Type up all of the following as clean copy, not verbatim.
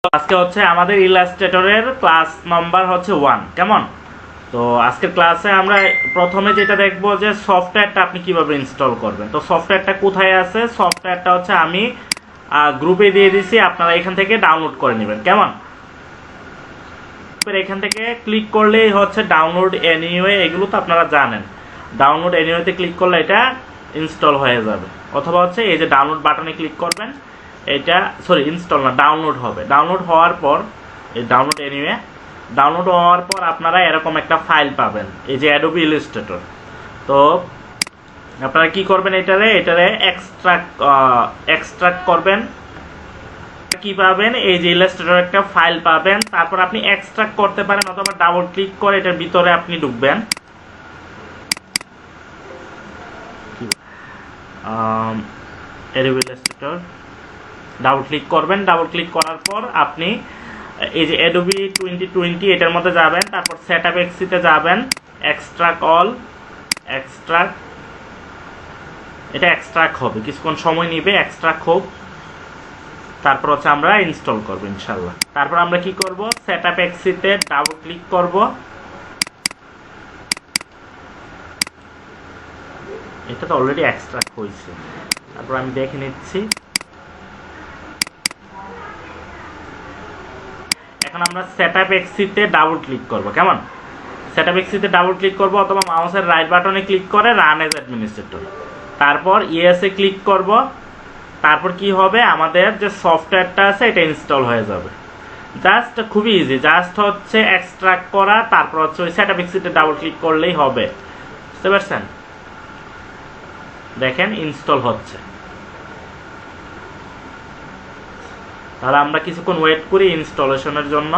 আজকে হচ্ছে আমাদের ইলাস্ট্রেটরের ক্লাস নাম্বার হচ্ছে 1 কেমন। তো আজকের ক্লাসে আমরা প্রথমে যেটা দেখব যে সফটওয়্যারটা আপনি কিভাবে ইনস্টল করবেন। তো সফটওয়্যারটা কোথায় আছে, সফটওয়্যারটা হচ্ছে আমি গ্রুপে দিয়ে দিছি, আপনারা এখান থেকে ডাউনলোড করে নেবেন কেমন। এখান থেকে ক্লিক করলেই হচ্ছে ডাউনলোড এনিওয়ে, এগুলো তো আপনারা জানেন। ডাউনলোড এনিওয়েতে ক্লিক করলে এটা ইনস্টল হয়ে যাবে, অথবা হচ্ছে এই যে ডাউনলোড বাটনে ক্লিক করবেন, এটা ইনস্টল না, ডাউনলোড হবে। ডাউনলোড হওয়ার পর এই ডাউনলোড এনিওয়ে, ডাউনলোড হওয়ার পর আপনারা এরকম একটা ফাইল পাবেন, এই যে অ্যাডোবি ইলাস্ট্রেটর। তো আপনারা কি করবেন, এটারে এক্সট্রাক্ট করবেন। কি পাবেন, এই যে ইলাস্ট্রেটর একটা ফাইল পাবেন, তারপর আপনি এক্সট্রাক্ট করতে পারেন অথবা ডাবল ক্লিক করে এটার ভিতরে আপনি ঢুকবেন। অ্যাডোবি ইলাস্ট্রেটর ডাবল ক্লিক করবেন। ডাবল ক্লিক করার পর আপনি এই যে অ্যাডোবি 2020 এটার মধ্যে যাবেন, তারপর সেটআপ এক্সিতে যাবেন, এক্সট্রাক্ট অল, এক্সট্রাক্ট, এটা এক্সট্রাক্ট হবে, কিছুক্ষণ সময় নিবে, এক্সট্রাক্ট হোক, তারপর হচ্ছে আমরা ইনস্টল করব ইনশাল্লাহ। তারপর আমরা কি করব, সেটআপ এক্সিতে ডাবল ক্লিক করব, এটা তো অলরেডি এক্সট্রাক্ট হয়েছে, তারপর আমি দেখে নিচ্ছি। এখন আমরা সেটআপ এক্সিতে ডাবল ক্লিক করব কেমন। সেটআপ এক্সিতে ডাবল ক্লিক করব অথবা মাউসের রাইট বাটনে ক্লিক করে রান এজ অ্যাডমিনিস্ট্রেটর, তারপর ইয়েসে ক্লিক করব। তারপর কি হবে, আমাদের যে সফটওয়্যারটা আছে এটা ইনস্টল হয়ে যাবে। জাস্ট খুবই ইজি, জাস্ট হচ্ছে এক্সট্রাক্ট করা, তারপর হচ্ছে ওই সেটআপ এক্সিতে ডাবল ক্লিক করলেই হবে, বুঝতে পারছেন। দেখেন ইনস্টল হচ্ছে। তাহলে আমরা কিছুক্ষণ ওয়েট করি ইনস্টলেশনের জন্য।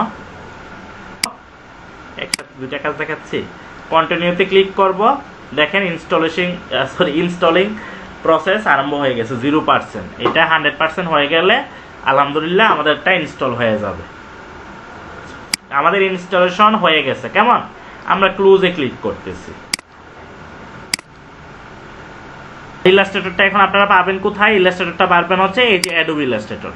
একসাথে দুইটা কাজ দেখাচ্ছি। কন্টিনিউতে ক্লিক করব, দেখেন ইনস্টলিং প্রসেস আরম্ভ হয়ে গেছে 0%। এটা 100% হয়ে গেলে আলহামদুলিল্লাহ আমাদেরটা ইনস্টল হয়ে যাবে। আমাদের ইনস্টলেশন হয়ে গেছে কেমন। আমরা ক্লোজে ক্লিক করতেছি। ইলাস্ট্রেটরটা এখন আপনারা পাবেন কোথায়, ইলাস্ট্রেটরটা পাবেন হচ্ছে এই যে অ্যাডোবি ইলাস্ট্রেটর।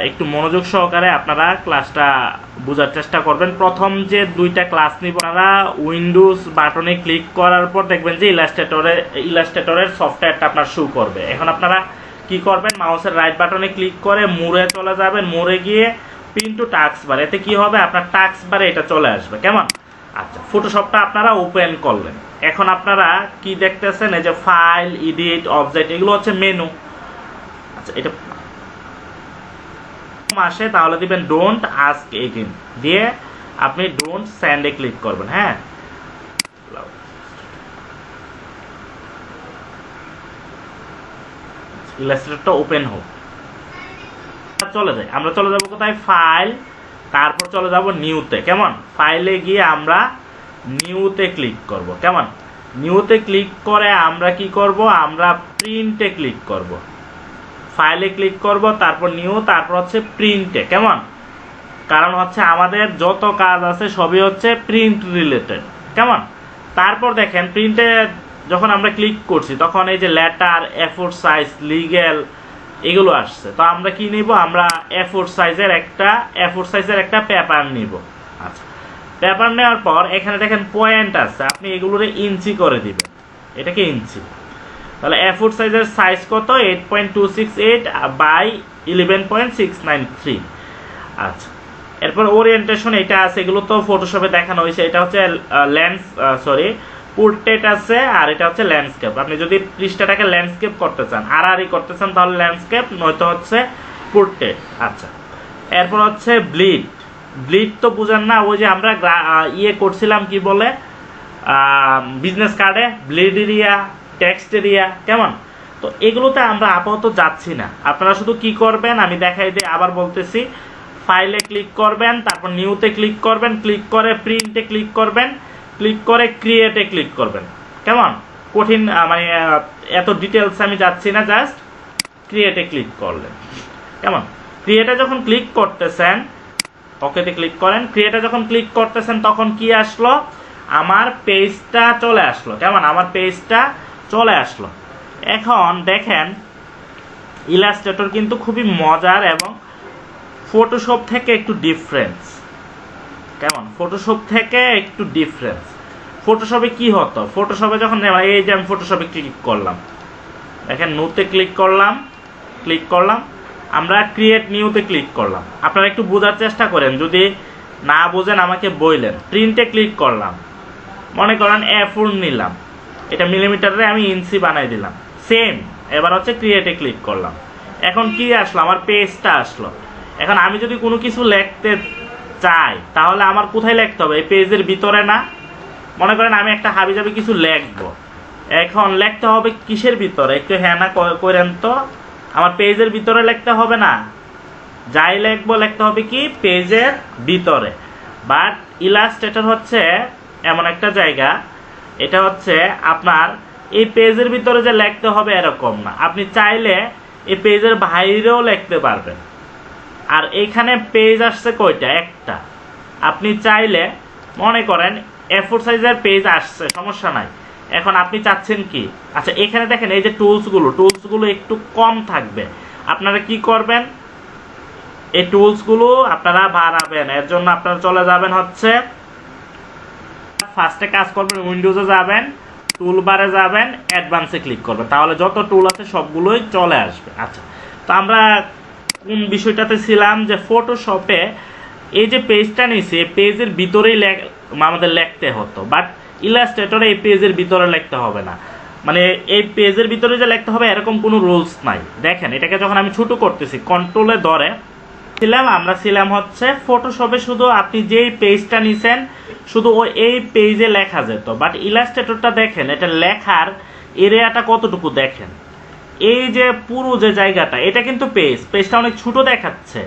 একটু মনোযোগ সহকারে আপনারা ক্লাসটা বোঝার চেষ্টা করবেন। প্রথম যে দুইটা ক্লাস নিব, আপনারা উইন্ডোজ বাটনে ক্লিক করার পর দেখবেন যে ইলাস্ট্রেটরের সফটওয়্যারটা আপনার শো করবে। এখন আপনারা কি করবেন, মাউসের রাইট বাটনে ক্লিক করে মোরে চলে যাবেন, মোরে গিয়ে পিন টু টাস্ক বার, এতে কি হবে, আপনার টাস্ক বারে এটা চলে আসবে কেমন। আচ্ছা, ফটোশপটা আপনারা ওপেন করলেন। এখন আপনারা কি দেখতেছেন, এই যে ফাইল, এডিট, অবজেক্ট, এগুলো হচ্ছে মেনু। আচ্ছা, এটা আসে তাহলে দিবেন ডোন্ট আস্ক এগেইন, দিয়ে আপনি ডোন্ট সেন্ডে ক্লিক করবেন। হ্যাঁ, ইলাস্ট্রেটরটা ওপেন হোক, চলে যায়। আমরা চলে যাব কোথায়, ফাইল, তারপর চলে যাব নিউতে কেমন। ফাইলে গিয়ে আমরা নিউতে ক্লিক করব কেমন। নিউতে ক্লিক করে আমরা কি করব, আমরা প্রিন্টে ক্লিক করব। ফাইলে ক্লিক করব, তারপর নিউ, তারপর হচ্ছে প্রিন্টে কেমন। কারণ হচ্ছে আমাদের যত কাজ আছে সবই হচ্ছে প্রিন্ট রিলেটেড কেমন। তারপর দেখেন প্রিন্টে যখন আমরা ক্লিক করছি তখন এই যে লেটার, A4 সাইজ, লিগ্যাল, এগুলো আসছে। তো আমরা কি নিব, আমরা A4 সাইজের একটা পেপার নিব। আচ্ছা, পেপার নেওয়ার পর এখানে দেখেন পয়েন্ট আছে, আপনি এগুলোরে ইঞ্চি করে দিবেন, এটাকে ইঞ্চি। তাহলে A4 সাইজের সাইজ কত, 8.268 বাই 11.693। আচ্ছা, এরপর ওরিয়েন্টেশন এটা আছে, এগুলো তো ফটোশপে দেখানো হয়েছে। এটা হচ্ছে পোর্ট্রেট আছে, আর এটা হচ্ছে ল্যান্ডস্কেপ। আপনি যদি পৃষ্ঠাটাকে ল্যান্ডস্কেপ করতে চান, আড়াআড়ি করতে চান, তাহলে ল্যান্ডস্কেপ, নয়তো হচ্ছে পোর্ট্রেট। আচ্ছা, এরপর হচ্ছে ব্লিড তো বুঝেন না, ওই যে আমরা করছিলাম কি বলে বিজনেস কার্ডে, ব্লিড এরিয়া, টেক্সট এরিয়া কেমন। তো এগুলোতে আমরা আপাতত যাচ্ছি না। আপনারা শুধু কি করবেন, আমি দেখাই দিই, আবার বলতেছি। ফাইলে ক্লিক করবেন, তারপর নিউতে ক্লিক করবেন, ক্লিক করে প্রিন্টে ক্লিক করবেন, ক্লিক করে ক্রিয়েটে ক্লিক করবেন কেমন। কঠিন মানে এত ডিটেলস আমি যাচ্ছি না, জাস্ট ক্রিয়েটে ক্লিক করলেন কেমন। ক্রিয়েটে যখন ক্লিক করতেছেন, ওকেতে ক্লিক করেন। ক্রিয়েটে যখন ক্লিক করতেছেন তখন কি আসলো, আমার পেজটা চলে আসলো কেমন, আমার পেজটা চলে আসলো। এখন দেখেন ইলাস্ট্রেটর কিন্তু খুবই মজার এবং ফটোশপ থেকে একটু ডিফারেন্স। কেমন? ফটোশপ থেকে একটু ডিফারেন্স। ফটোশপে কি হতো, ফটোশপে যখন এই যে আমি ফটোশপে ক্লিক করলাম, দেখেন নিউতে ক্লিক করলাম, আমরা ক্রিয়েট নিউতে ক্লিক করলাম। আপনারা একটু বোঝার চেষ্টা করেন, যদি না বোঝেন আমাকে বললেন। প্রিন্টে ক্লিক করলাম, মনে করেন A4 নিলাম, এটা মিলিমিটারে আমি ইঞ্চি বানাই দিলাম, সেম। এবার হচ্ছে ক্রিয়েটে ক্লিক করলাম, এখন কি আসলো, আমার পেজটা আসলো। এখন আমি যদি কোনো কিছু লিখতে চাই তাহলে আমার কোথায় লিখতে হবে, এই পেজের ভিতরে না? মনে করেন আমি একটা হাবিজাবি কিছু লিখবো, এখন লিখতে হবে কিসের ভিতরে, একটু হ্যাঁ না করেন তো। আমার পেজের ভিতরে লিখতে হবে না, যাই লিখবো লিখতে হবে কি পেজের ভিতরে। বাট ইলাস্ট্রেটর হচ্ছে এমন একটা জায়গা, এটা হচ্ছে আপনার এই পেজের ভিতরে যে লিখতে হবে এরকম না, আপনি চাইলে এই পেজের বাইরেও লিখতে পারবেন। আর এইখানে পেজ আসছে কয়টা, একটা। আপনি চাইলে মনে করেন A4 সাইজের পেজ আসছে, সমস্যা নাই। এখন আপনি চাচ্ছেন কি, আচ্ছা এখানে দেখেন এই যে টুলসগুলো একটু কম থাকবে, আপনারা কি করবেন, এই টুলসগুলো আপনারা বাড়াবেন। এর জন্য আপনারা চলে যাবেন হচ্ছে ফার্স্টে কাজ করবেন, উইন্ডোজে যাবেন, টুলবারে যাবেন, অ্যাডভান্সে ক্লিক করবেন, তাহলে যত টুল আছে সবগুলোই চলে আসবে। আচ্ছা, তো আমরা কোন বিষয়টাতে ছিলাম, যে ফটোশপে এই যে পেজটা নিয়েছি, এই পেজের ভিতরেই আমাদের লিখতে হতো, বাট ইলাস্ট্রেটরে এই পেজের ভিতরে লিখতে হবে না। মানে এই পেজের ভিতরে যে লিখতে হবে এরকম কোনো রুলস নাই। দেখেন এটাকে যখন আমি ছোট করতেছি, কন্ট্রোলে ধরে আমরা ছিলাম হচ্ছে ফটোশপে, শুধু আপনি যেই পেজটা নিছেন শুধু এই পেজে লেখা যেত, বাট ইলাস্ট্রেটরটা দেখেন এটা লেখার এরিয়াটা কতটুকু, দেখেন এই যে পুরো যে জায়গাটা, এটা কিন্তু পেজটা অনেক ছোট দেখাচ্ছে।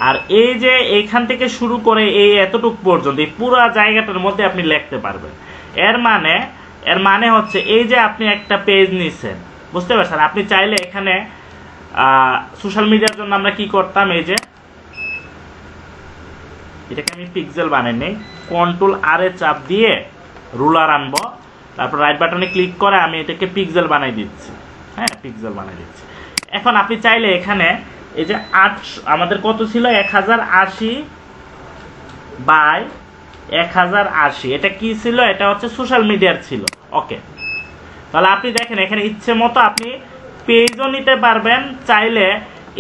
আর এই যে এইখান থেকে শুরু করে এই এতটুকু পর্যন্ত এই পুরো জায়গাটার মধ্যে আপনি লিখতে পারবেন। এর মানে হচ্ছে এই যে আপনি একটা পেজ নিছেন, বুঝতে পারছেন? আপনি চাইলে এখানে সোশ্যাল মিডিয়ার জন্য আমরা কি করতাম, এই যে এটাকে আমি পিক্সেল বানাই নেই, Ctrl+R চাপ দিয়ে রুলার আনবো, তারপর রাইট বাটনে ক্লিক করে আমি এটাকে পিক্সেল বানাই দিচ্ছি। হ্যাঁ, পিক্সেল বানাই দিচ্ছি। এখন আপনি চাইলে এখানে এই যে আমাদের কত ছিল, 1080 এটা কি ছিল, এটা হচ্ছে সোশ্যাল মিডিয়ার ছিল। ওকে, তাহলে আপনি দেখেন এখানে ইচ্ছে মতো আপনি পেজও নিতে পারবেন, চাইলে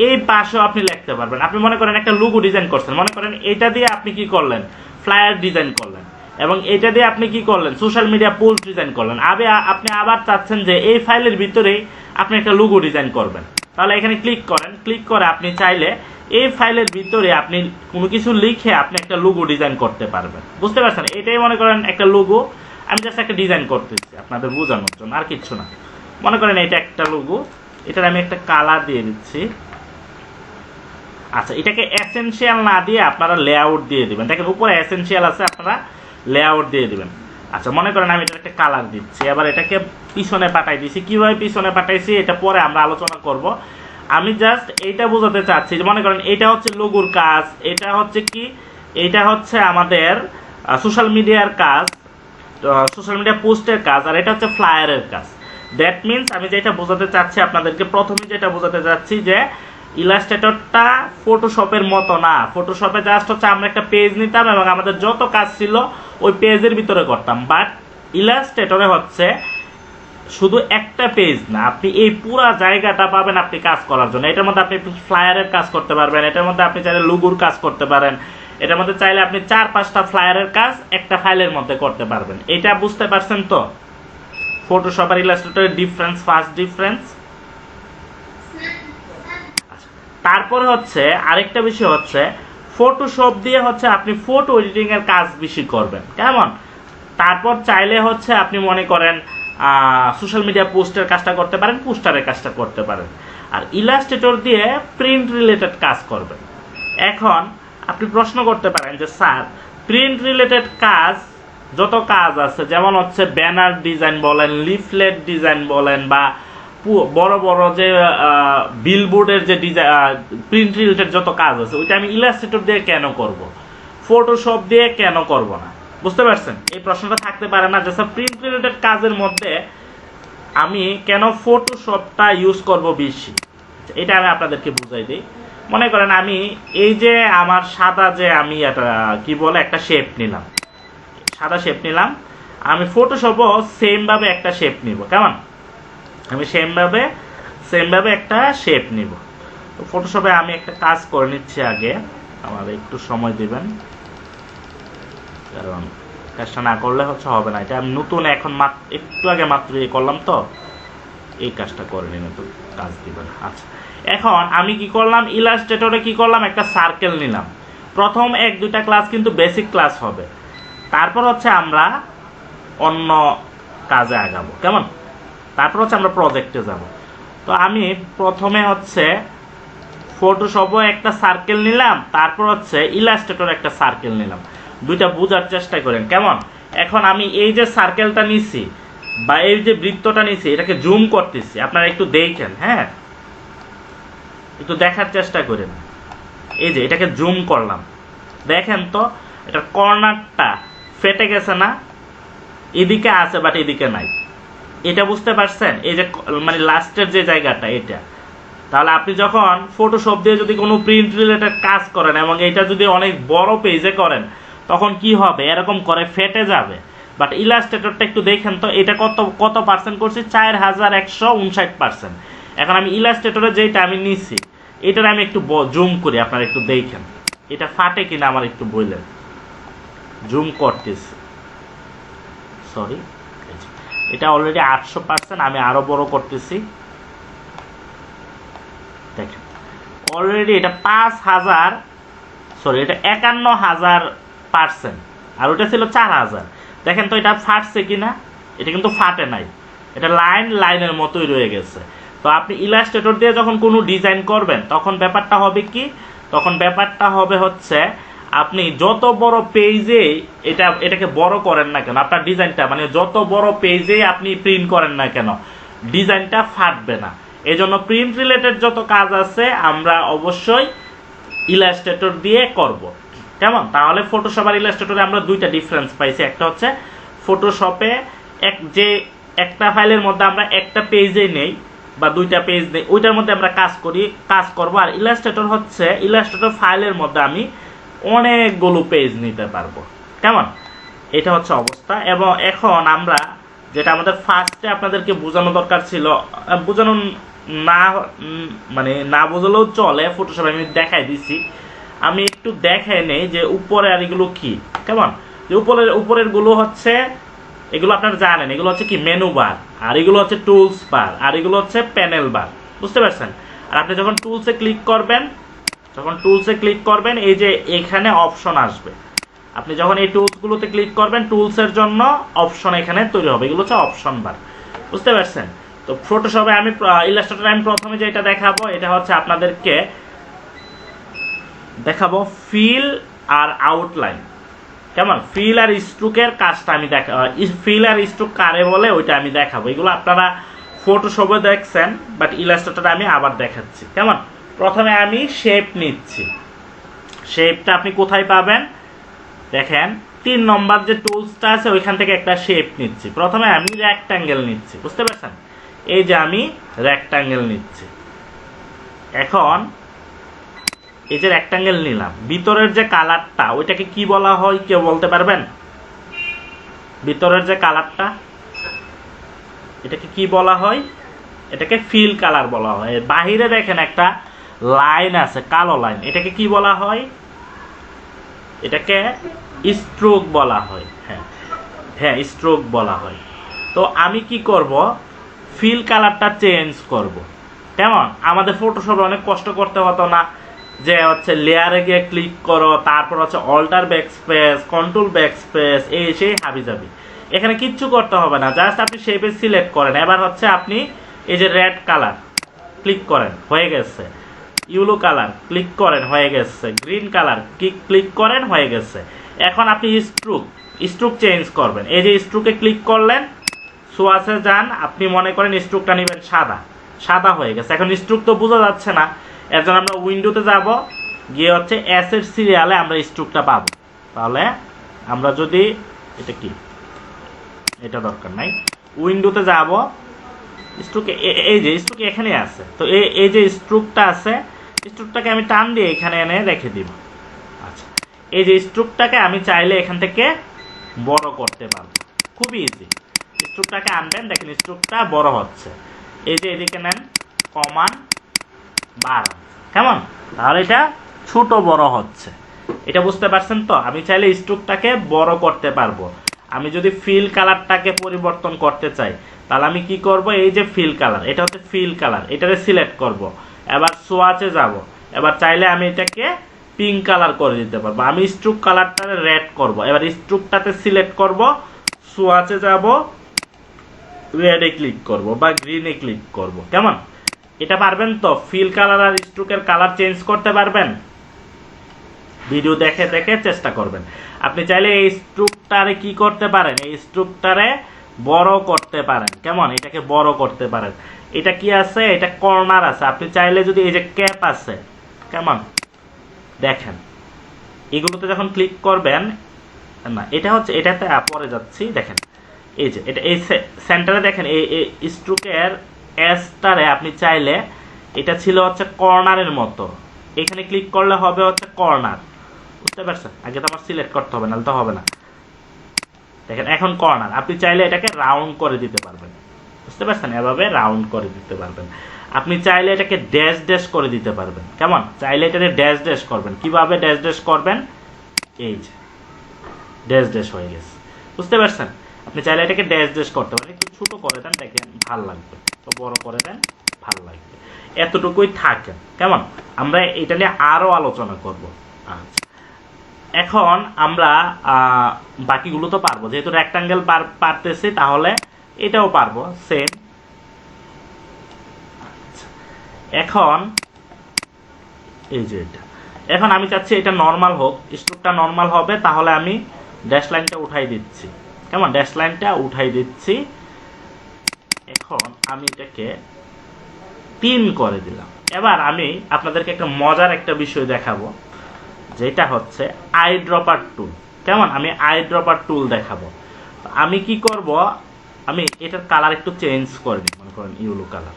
এই পাশেও আপনি লিখতে পারবেন। আপনি মনে করেন একটা লোগো ডিজাইন করছেন, মনে করেন এটা দিয়ে আপনি কি করলেন, ফ্লায়ার ডিজাইন করলেন, এবং এটা দিয়ে আপনি কি করলেন, সোশ্যাল মিডিয়া পোস্ট ডিজাইন করলেন। আপনি আবার চাচ্ছেন যে এই ফাইলের ভিতরেই আপনি একটা লোগো ডিজাইন করবেন, তাহলে এখানে ক্লিক করেন, ক্লিক করে আপনি চাইলে এই ফাইলের ভিতরে আপনি কোনো কিছু লিখে আপনি একটা লোগো ডিজাইন করতে পারবেন। বুঝতে পারছেন? এটাই মনে করেন একটা লোগো, আমি জাস্ট একটা ডিজাইন করতেছি আপনাদের বোঝানোর জন্য, আর কিচ্ছু না। মনে করেন এটা একটা লোগো, এটার আমি একটা কালার দিয়ে দিচ্ছি। আচ্ছা, এটাকে এসেনশিয়াল না দিয়ে আপনারা লেআউট দিয়ে দিবেন। দেখেন উপরে এসেনশিয়াল আছে, আপনারা লেআউট দিয়ে দিবেন। আচ্ছা, মনে করেন আমি এটার একটা কালার দিচ্ছি, এবার এটাকে পিছনে পাঠাই দিছি। কিভাবে পিছনে পাঠাইছি এটা পরে আমরা আলোচনা করব। আমি জাস্ট এইটা বোঝাতে চাচ্ছি যে মনে করেন এটা হচ্ছে লোগোর কাজ, এটা হচ্ছে কি, এটা হচ্ছে আমাদের সোশ্যাল মিডিয়ার কাজ, সোশ্যাল মিডিয়া পোস্টের কাজ, আর এটা হচ্ছে ফ্লায়ারের কাজ। দ্যাট মিনস আমি যেটা বোঝাতে চাচ্ছি আপনাদেরকে, প্রথমে যেটা বোঝাতে চাচ্ছি যে ইলাস্ট্রেটরটা ফটোশপের মতো না। ফটোশপে জাস্ট হচ্ছে আমরা একটা পেজ নিতাম এবং আমাদের যত কাজ ছিল ওই পেজের ভিতরে করতাম, বাট ইলাস্ট্রেটরে হচ্ছে শুধু একটা পেজ না, আপনি এই পুরা জায়গাটা পাবেন আপনি কাজ করার জন্য। এটার মধ্যে আপনি ফ্লায়ারের কাজ করতে পারবেন, এটার মধ্যে আপনি চাইলে লোগোর কাজ করতে পারেন, এটার মধ্যে চাইলে আপনি 4-5টা ফ্লায়ারের কাজ একটা ফাইলের মধ্যে করতে পারবেন। এটা বুঝতে পারছেন তো ফটোশপ আর ইলাস্ট্রেটরের ডিফারেন্স, ফার্স্ট ডিফারেন্স। তারপর হচ্ছে আরেকটা বিষয় হচ্ছে ফটোশপ দিয়ে হচ্ছে আপনি ফটো এডিটিং এর কাজ বেশি করবেন, কেমন? তারপর চাইলে হচ্ছে আপনি মনে করেন সোশ্যাল মিডিয়া পোস্টের কাজটা করতে পারেন, পোস্টারের কাজটা করতে পারেন, আর ইলাস্ট্রেটর দিয়ে প্রিন্ট রিলেটেড কাজ করবেন। এখন আপনি প্রশ্ন করতে পারেন যে স্যার প্রিন্ট রিলেটেড কাজ যত কাজ আছে, যেমন হচ্ছে ব্যানার ডিজাইন বলেন, লিফলেট ডিজাইন বলেন, বা বড় বড় যে বিলবোর্ডের যে ডিজাইন প্রিন্ট রিলেটেড যত কাজ আছে, ওইটা আমি ইলাস্ট্রেটর দিয়ে কেন করব, ফটোশপ দিয়ে কেন করব না? বুঝতে পারছেন? এই প্রশ্নটা থাকতে পারে না যে স্যার প্রিন্ট রিলেটেড কাজের মধ্যে আমি কেন ফটোশপটা ইউজ করব বেশি। এটা আমি আপনাদেরকে বুঝাই দিই। মনে করেন আমি এই যে আমার সাদা যে আমি একটা কি বলে একটা শেপ নিলাম, সাদা শেপ নিলাম, আমি ফটোশপও সেম ভাবে একটা শেপ নিব। কেমন? আমি সেম ভাবে একটা শেপ নিব। তো ফটোশপে আমি একটা কাজ করে নিচ্ছি আগে, আমার একটু সময় দিবেন, কারণ কাজটা না করলে হচ্ছে হবে না। এটা আমি নতুন এখন একটু আগে মাত্র করলাম, তো এই কাজটা করে নিন, তো কাজ দিবেন। আচ্ছা, এখন আমি কি করলাম, ইলাস্ট্রেটরে কি করলাম, একটা সার্কেল নিলাম। প্রথম 1-2টা ক্লাস কিন্তু বেসিক ক্লাস হবে, তারপর হচ্ছে আমরা অন্য কাজে আগাবো। কেমন? তারপর হচ্ছে আমরা প্রজেক্টে যাব। তো আমি প্রথমে হচ্ছে ফটোশপও একটা সার্কেল নিলাম, তারপর হচ্ছে ইলাস্ট্রেটর একটা সার্কেল নিলাম। দুইটা বোঝার চেষ্টা করেন। কেমন? এখন আমি এই যে সার্কেলটা নিছি বা এই যে বৃত্তটা নিছি, এটাকে জুম করতেছি, আপনারা একটু দেখেন। হ্যাঁ, একটু দেখার চেষ্টা করেন। এই যে এটাকে জুম করলাম, দেখেন তো এটার কর্নারটা ফেটে গেছে না? এদিকে আছে বাট এদিকে নাই। এটা বুঝতে পারছেন? এই যে মানে লাস্টের যে জায়গাটা এটা। তাহলে আপনি যখন ফটোশপ দিয়ে যদি কোনো প্রিন্ট রিলেটেড কাজ করেন এবং এটা যদি অনেক বড় পেজে করেন, তখন কি হবে, এরকম করে ফেটে যাবে। বাট ইলাস্ট্রেটরটা একটু দেখেন তো, এটা কত পার্সেন্ট করছি, 4159%। এখন আমি ইলাস্ট্রেটরে যেটা আমি নিছি, এটার আমি একটু জুম করি, আপনারা একটু দেখেন এটা ফাটে কিনা আমার একটু বললেন। জুম করতেছি, সরি, এটা অলরেডি 800%, আমি আরো বড় করতেছি। দেখেন অলরেডি এটা 5000, সরি এটা 51000%, আর ওটা ছিল 4000। দেখেন তো এটা ফাটছে কিনা? এটা কিন্তু ফাটে নাই, এটা লাইনের মতোই রয়ে গেছে। তো আপনি ইলাস্ট্রেটর দিয়ে যখন কোনো ডিজাইন করবেন, তখন ব্যাপারটা হবে কি, তখন ব্যাপারটা হবে হচ্ছে আপনি যত বড় পেজে এটাকে বড় করেন না কেন, আপনার ডিজাইনটা মানে যত বড় পেজে আপনি প্রিন্ট করেন না কেন, ডিজাইনটা ফাটবে না। এই জন্য প্রিন্ট রিলেটেড যত কাজ আছে আমরা অবশ্যই ইলাস্ট্রেটর দিয়ে করব। কেমন? তাহলে ফটোশপ আর ইলাস্ট্রেটরে আমরা দুইটা ডিফারেন্স পাইছি। একটা হচ্ছে ফটোশপে একটা ফাইলের মধ্যে আমরা একটা পেজে নেই বা দুইটা পেজ নেই, ওইটার মধ্যে আমরা কাজ করব। আর ইলাস্ট্রেটর হচ্ছে ইলাস্ট্রেটর ফাইলের মধ্যে আমি অনেকগুলো পেজ নিতে পারবো। কেমন? এটা হচ্ছে অবস্থা। এবং এখন আমরা যেটা আমাদের ফার্স্টে আপনাদেরকে বোঝানো দরকার ছিল, বোঝানো না মানে না বোঝালেও চলে, ফটোশপে আমি দেখাই দিছি। আমি একটু দেখাই নেই যে উপরে আর এগুলো কি। কেমন? যে উপরের গুলো হচ্ছে, এগুলো আপনারা জানেন, এগুলো হচ্ছে কি মেনু বার, আর এগুলো হচ্ছে টুলস বার, আর এগুলো হচ্ছে প্যানেল বার। বুঝতে পারছেন? আর আপনি যখন টুলসে ক্লিক করবেন, এই যে এখানে অপশন আসবে। আপনি যখন এই টুলসগুলোতে ক্লিক করবেন, টুলসের জন্য অপশন এখানে তৈরি হবে, এগুলো হচ্ছে অপশন বার। বুঝতে পারছেন? তো ফটোশপে আমি ইলাস্ট্রেটরে আমি প্রথমে যেটা দেখাবো, এটা হচ্ছে আপনাদেরকে দেখাবো ফিল আর আউটলাইন। কেমন? ফিল আর স্ট্রোকের কাজটা আমি ফিল আর স্ট্রোক কারে বলে ওইটা আমি দেখাবো। এগুলো আপনারা ফটোশপে দেখছেন, বাট ইলাস্ট্রেটরে আমি আবার দেখাচ্ছি। কেমন? প্রথমে আমি শেপ নিচ্ছি। শেপটা আপনি কোথায় পাবেন দেখেন, 3 নম্বর যে টুলসটা আছে ওইখান থেকে একটা শেপ নিচ্ছি। প্রথমে আমি রেক্ট্যাঙ্গেল নিচ্ছি। বুঝতে পারছেন? এই যে আমি রেক্ট্যাঙ্গেল নিচ্ছি। এখন এই যে রেক্ট্যাঙ্গেল নিলাম, ভিতরের যে কালারটা ওইটাকে কি বলা হয় কেউ বলতে পারবেন? ভিতরের যে কালারটা এটাকে কি বলা হয়? এটাকে ফিল কালার বলা হয়। বাহিরে দেখেন একটা লাইন আছে, কালো লাইন, এটাকে কি বলা হয়? এটাকে স্ট্রোক বলা হয়। হ্যাঁ, স্ট্রোক বলা হয়। তো আমি কি করব, ফিল কালারটা চেঞ্জ করব। কেমন? আমাদের ফটোশপে অনেক কষ্ট করতে হতো না, যে হচ্ছে লেয়ারে গিয়ে ক্লিক করো, তারপর হচ্ছে অল্টার ব্যাকস্পেস, কন্ট্রোল ব্যাকস্পেস, এই সেই হাবিজাবি। এখানে কিচ্ছু করতে হবে না, জাস্ট আপনি শেপে সিলেক্ট করেন। এবার হচ্ছে আপনি এই যে রেড কালার ক্লিক করেন, হয়ে গেছে। ইয়েলো কালার ক্লিক করেন, হয়ে গেছে। গ্রিন কালার ক্লিক করেন, হয়ে গেছে। এখন আপনি স্ট্রোক চেঞ্জ করবেন। এই যে স্ট্রোকে ক্লিক করলেন, সোয়াসে যান, আপনি মনে করেন স্ট্রোকটা নেবেন সাদা হয়ে গেছে। এখন স্ট্রোক তো বোঝা যাচ্ছে না, এর জন্য আমরা উইন্ডোতে যাব, গিয়ে হচ্ছে অ্যাসেট সিরিয়ালে আমরা স্ট্রোকটা পাবো। তাহলে আমরা যদি এটা দরকার নাই, উইন্ডোতে যাব, স্ট্রোক এই যে স্ট্রোক এখানে আছে। তো এই যে স্ট্রোকটা আছে, স্ট্রোকটাকে আমি টান দিয়ে এখানে এনে রেখে দিব। আচ্ছা, এই যে স্ট্রোকটাকে আমি চাইলে এখান থেকে বড় করতে পারবো, খুবই ইজি। স্ট্রোকটাকে আনবেন, দেখেন স্ট্রোকটা বড় হচ্ছে। এই যে এদিকে নেন, কমান বাড়ান, কেমন? তাহলে এটা ছোট বড় হচ্ছে। এটা বুঝতে পারছেন তো? আমি চাইলে স্ট্রোকটাকে বড় করতে পারবো। আমি যদি ফিল কালারটাকে পরিবর্তন করতে চাই, তাহলে আমি কি করব? এই যে ফিল কালার, এটা হচ্ছে ফিল কালার, এটাকে সিলেক্ট করব। এবার সোয়াচে যাব, এবার চাইলে আমি এটাকে পিঙ্ক কালার করে দিতে পারবো। আমি স্ট্রোক কালারটাকে রেড করব। এবার স্ট্রোকটাতে সিলেক্ট করব, সোয়াচে যাব, রেডে ক্লিক করব বা গ্রিনে ক্লিক করব, কেমন? এটা পারবেন তো? ফিল কালার আর স্ট্রোকের কালার চেঞ্জ করতে পারবেন? ভিডিও দেখে দেখে চেষ্টা করবেন। আপনি চাইলে এই স্ট্রোকটারে কি করতে পারেন? এই স্ট্রোকটারে বড় করতে পারেন, কেমন? এটাকে বড় করতে পারেন। এটা কি আছে? এটা কর্নার আছে। আপনি চাইলে যদি এই যে ক্যাপ আছে, কেমন? দেখেন এগুলোতে যখন ক্লিক করবেন, না এটা হচ্ছে, এটাতে পরে যাচ্ছি, দেখেন এই যে এটা এই সেন্টারে দেখেন এই স্ট্রোকের এসটারে আপনি চাইলে, এটা ছিল হচ্ছে কর্নারের মতো, এখানে ক্লিক করলে হবে হচ্ছে কর্নার। বুঝতে পারছেন? আগে তো আমার সিলেক্ট করতে হবে, নাহলে তো হবে না। দেখেন এখন কর্নার। আপনি চাইলে এটাকে রাউন্ড করে দিতে পারবেন। বুঝতে পারছেন? এভাবে রাউন্ড করে দিতে পারবেন। আপনি চাইলে এটাকে ড্যাশ ড্যাশ করে দিতে পারবেন, কেমন? চাইলে এটাকে ড্যাশ ড্যাশ করবেন। কিভাবে ড্যাশ ড্যাশ করবেন? এই যে ড্যাশ ড্যাশ হয়ে গেছে। বুঝতে পারছেন? আপনি চাইলে এটাকে ড্যাশ ড্যাশ করতে পারেন। একটু ছোট করে দেন, দেখেন ভাল লাগবে, তো বড় করে দেন, ভাল লাগবে। এতটুকুই থাকে, কেমন? আমরা এটা নিয়ে আরো আলোচনা করব। আচ্ছা, এখন আমরা বাকিগুলো তো পারবো, যেহেতু রেক্টাঙ্গেল পারতেছি, তাহলে এটাও পারবো সেম। এখন এই যে এটা, এখন আমি চাচ্ছি এটা নর্মাল হোক, স্ট্রোকটা নর্মাল হবে, তাহলে আমি ড্যাশ লাইনটা উঠাই দিচ্ছি, কেমন? ড্যাশ লাইনটা উঠাই দিচ্ছি। এখন আমি এটাকে 3 করে দিলাম। এবার আমি আপনাদেরকে একটা মজার একটা বিষয় দেখাবো, যেটা হচ্ছে আই ড্রপার টুল, কেমন? আমি আই ড্রপার টুল দেখাবো। আমি কি করব? আমি এটার কালার একটু চেঞ্জ করে দিই, মনে করেন ইয়েলো কালার,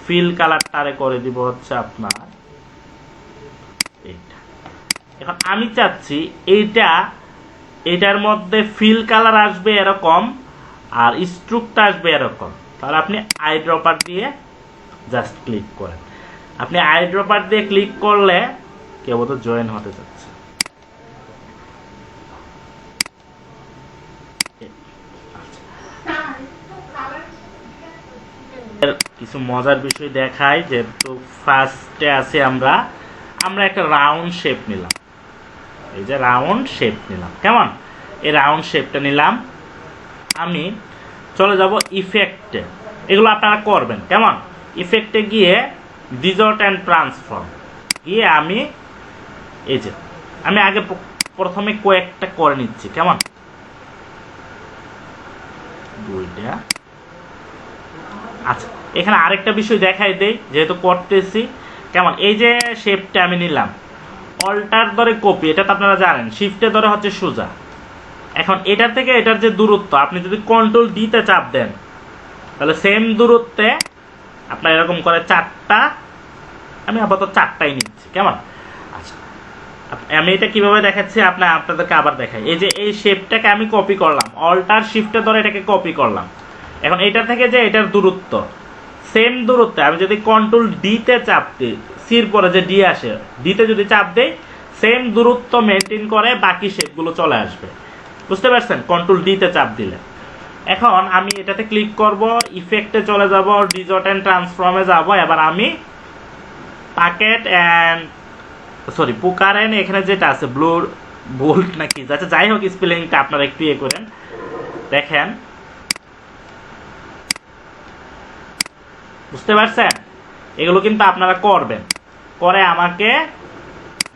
ফিল কালারটারে করে দিব হচ্ছে আপনার এইটা। এখন আমি চাচ্ছি এটার মধ্যে ফিল কালার আসবে এরকম, আর স্ট্রোকটা আসবে এরকম। তাহলে আপনি আই ড্রপার দিয়ে জাস্ট ক্লিক করেন। আপনি আই ড্রপার দিয়ে ক্লিক করলে কেউ তো জয়েন হতে যাচ্ছে। কিছু মজার বিষয় দেখাই, যেহেতু ফার্স্টে আছে আমরা একটা রাউন্ড শেপ নিলাম। এই যে রাউন্ড শেপ নিলাম, কেমন? এই রাউন্ড শেপটা নিলাম। আমি চলে যাব ইফেক্টে। এগুলো আপনারা করবেন, কেমন? ইফেক্টে গিয়ে ডিজর্ট অ্যান্ড ট্রান্সফর্ম গিয়ে আমি এই যে আমি আগে প্রথমে কয়েকটা করে নিচ্ছি, কেমন? দুইটা। আচ্ছা, এখানে আরেকটা বিষয় দেখাই দেই, যেহেতু করতেছি, কেমন? এই যে শেপটা আমি নিলাম, অল্টার ধরে কপি, এটা তো আপনারা জানেন, শিফটে ধরে হচ্ছে সোজা। এখন এটা থেকে এটার যে দূরত্ব, আপনি যদি কন্ট্রোল ডিতে চাপ দেন, তাহলে সেম দূরত্বে আপনার এরকম করে 4টা, আমি আপাতত 4টাই নিচ্ছি, কেমন? আচ্ছা, আমি এটা কিভাবে দেখাচ্ছি আপনাদেরকে আবার দেখাই। এই যে এই শেপটাকে আমি কপি করলাম, অল্টার শিফটে ধরে এটাকে কপি করলাম। এখন এটা থেকে যে এটার দূরত্ব, সেম দূরত্বে আমি যদি কন্ট্রোল ডিতে চাপ দিই, সির পরে যে ডি আসে, ডিতে যদি চাপ দেই, সেম দূরত্ব মেনটেন করে বাকি শেপগুলো চলে আসবে। বুঝতে পারছেন? কন্ট্রোল ডিতে চাপ দিলে। এখন আমি এটাতে ক্লিক করব, ইফেক্টে চলে যাব, ডিজর্ট অ্যান্ড ট্রান্সফর্মে যাব। এবার আমি পাকেট অ্যান্ড পুকারেন, এখানে যেটা আছে ব্লুর বোল্ট নাকি, আচ্ছা যাই হোক, স্পেলিংটা আপনারা একটু ইয়ে করেন দেখেন। বুঝতে পারছেন? এগুলো কিন্তু আপনারা করবেন, করে আমাকে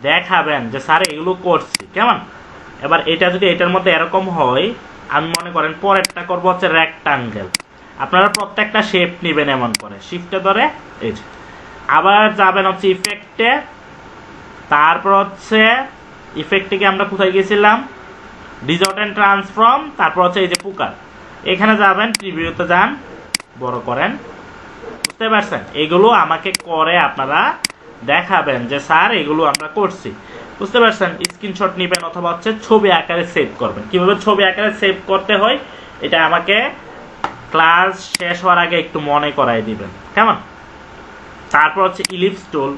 দেখাবেন যে স্যার এগুলো করছি, কেমন? এবার এটা যদি এটার মধ্যে এরকম হয়, আমি মনে করেন পরেরটা করবো হচ্ছে রেক্টাঙ্গেল। আপনারা প্রত্যেকটা শেপ নেবেন এমন করে, শিফটে ধরে এই যে, আবার যাবেন হচ্ছে ইফেক্টে, তারপর হচ্ছে ইফেক্টে গিয়ে আমরা কোথায় গেছিলাম? ডিজর্ট অ্যান্ড ট্রান্সফর্ম, তারপর হচ্ছে এই যে পুকার, এখানে যাবেন, প্রিভিউতে যান, বড় করেন। বুঝতে পারছেন? এগুলো আমাকে করে আপনারা দেখাবেন যে স্যার এগুলো আমরা করছি। বুঝতে পারছেন? স্ক্রিনশট নেবেন অথবা হচ্ছে ছবি আকারে সেভ করবেন। কিভাবে ছবি আকারে সেভ করতে হয় এটা আমাকে ক্লাস শেষ হওয়ার আগে একটু মনে করাই দিবেন, কেমন? তারপর হচ্ছে ইলিপস টুল,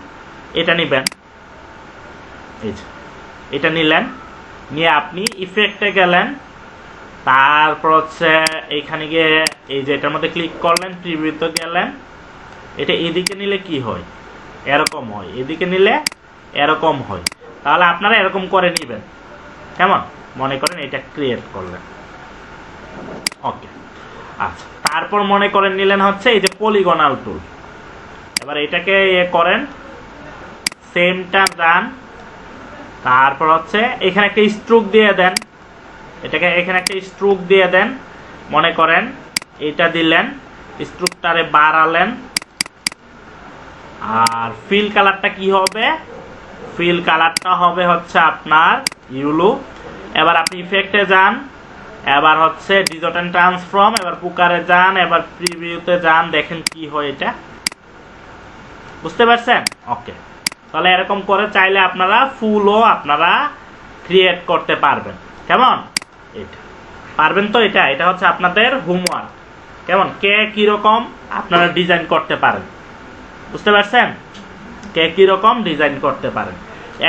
এটা নেবেন, এই যে এটা নিলেন, নিয়ে আপনি ইফেক্টে গেলেন, তারপর হচ্ছে এইখানে গিয়ে এই যে এটার মধ্যে ক্লিক করলেন, প্রিভিউতে গেলেন। এটা এদিকে নিলে কি হয়? এরকম হয়। এদিকে নিলে এরকম হয়। তাহলে আপনারা এরকম করে নেবেন, কেমন? মনে করেন এটা ক্রিয়েট করলেন, ওকে। আচ্ছা, তারপর মনে করেন নিলেন হচ্ছে এই যে পলিগনাল টুল। এবার এটাকে করেন, সেমটা যান, তারপর হচ্ছে এখানে একটা স্ট্রোক দিয়ে দেন, এটাকে এখানে একটা স্ট্রোক দিয়ে দেন। মনে করেন এটা দিলেন, স্ট্রোকটারে বাড়ালেন। আর ফিল কালারটা কি হবে? ফিল কালারটা হবে হচ্ছে আপনার ইউলো। এবার আপনি ইফেক্টে যান, এবার হচ্ছে ডিজট এন্ড ট্রান্সফর্ম, এবার পুকারে যান, এবার প্রিভিউতে যান, দেখেন কি হয় এটা। বুঝতে পারছেন? ওকে। তাহলে এরকম করে চাইলে আপনারা ফুলও আপনারা ক্রিয়েট করতে পারবেন, কেমন? এটা পারবেন তো? এটা হচ্ছে আপনাদের হোমওয়ার্ক, কেমন? কে কিরকম আপনারা ডিজাইন করতে পারেন, বুঝতে পারছেন? কে কিরকম ডিজাইন করতে পারেন।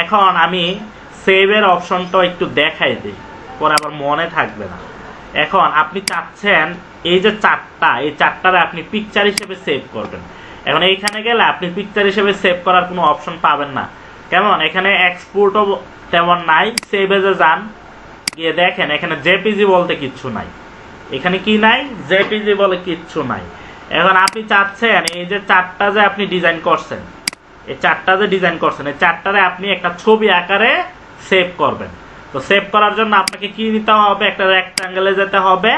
এখন আমি সেভের অপশনটা একটু দেখাই দিই, পরে আবার মনে থাকবে না। এখন আপনি চাচ্ছেন এই যে চারটা, এই চারটারে আপনি পিকচার হিসেবে সেভ করবেন। এখন এইখানে গেলে আপনি পিকচার হিসেবে সেভ করার কোনো অপশন পাবেন না, কেমন? এখানে এক্সপোর্টও তেমন নাই। সেভে যে যান, গিয়ে দেখেন এখানে জেপিজি বলতে কিচ্ছু নাই। এখানে কি নাই? জেপিজি বলে কিচ্ছু নাই। এখন আপনি চাচ্ছেন এই যে চারটা যে আপনি ডিজাইন করছেন, এই চারটা যে ডিজাইন করছেন, এই চারটারে আপনি একটা ছবি আকারে সেভ করবেন। তো সেভ করার জন্য আপনাকে কি নিতে হবে? একটা রেক্ট্যাঙ্গেলে যেতে হবে,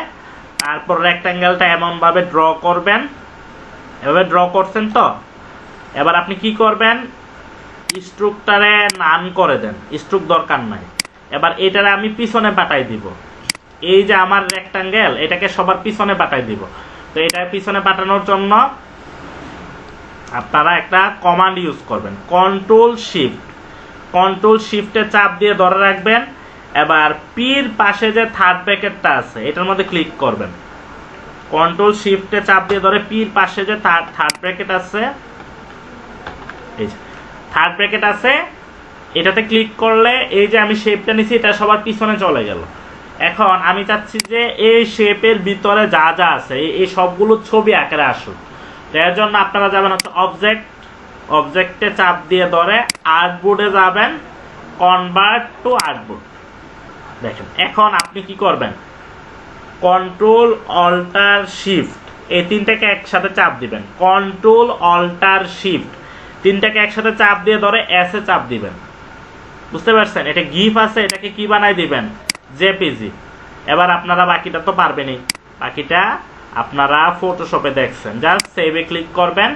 তারপর রেক্ট্যাঙ্গেলটা এমনভাবে ড্র করবেন। এভাবে ড্র করছেন তো? এবার আপনি কি করবেন? স্ট্রোকটারে নান করে দেন, স্ট্রোক দরকার নাই। এবার এটারে আমি পিছনে পাঠাই দিব। এই যে আমার রেক্ট্যাঙ্গেল, এটাকে সবার পিছনে পাঠাই দিব। তো এটা পিছনে পাঠানোর জন্য আপনারা একটা কমান্ড ইউজ করবেন, কন্ট্রোল শিফট। কন্ট্রোল শিফটে চাপ দিয়ে ধরে রাখবেন। এবার পির পাশে যে থার্ড ব্র্যাকেটটা আছে এটার মধ্যে ক্লিক করবেন। কন্ট্রোল শিফটে চাপ দিয়ে ধরে পির পাশে যে থার্ড ব্র্যাকেট আছে, এই যে থার্ড ব্র্যাকেট আছে, এটাতে ক্লিক করলে এই যে আমি শেপটা নিছি এটা সবার পিছনে চলে গেল। এখন আমি চাচ্ছি যে এই শেপের ভিতরে যা যা আছে এই সবগুলো ছবি আকারে আসুক। এর জন্য আপনারা যাবেন হচ্ছে অবজেক্টে চাপ দিয়ে ধরে আর্টবোর্ডে যাবেন, কনভার্ট টু আর্টবোর্ড। দেখেন এখন আপনি কি করবেন? কন্ট্রোল অল্টার শিফট এই তিনটাকে একসাথে চাপ দিবেন। কন্ট্রোল অল্টার শিফট তিনটাকে একসাথে চাপ দিয়ে ধরে এসে চাপ দিবেন। বুঝতে পারছেন? এটা গিফ আছে, এটাকে কি বানাই দিবেন? জেপিজি। এবার আপনারা বাকিটা তো পারবেনই, বাকিটা আপনারা ফটোশপে দেখছেন। জাস্ট সেভে ক্লিক করবেন,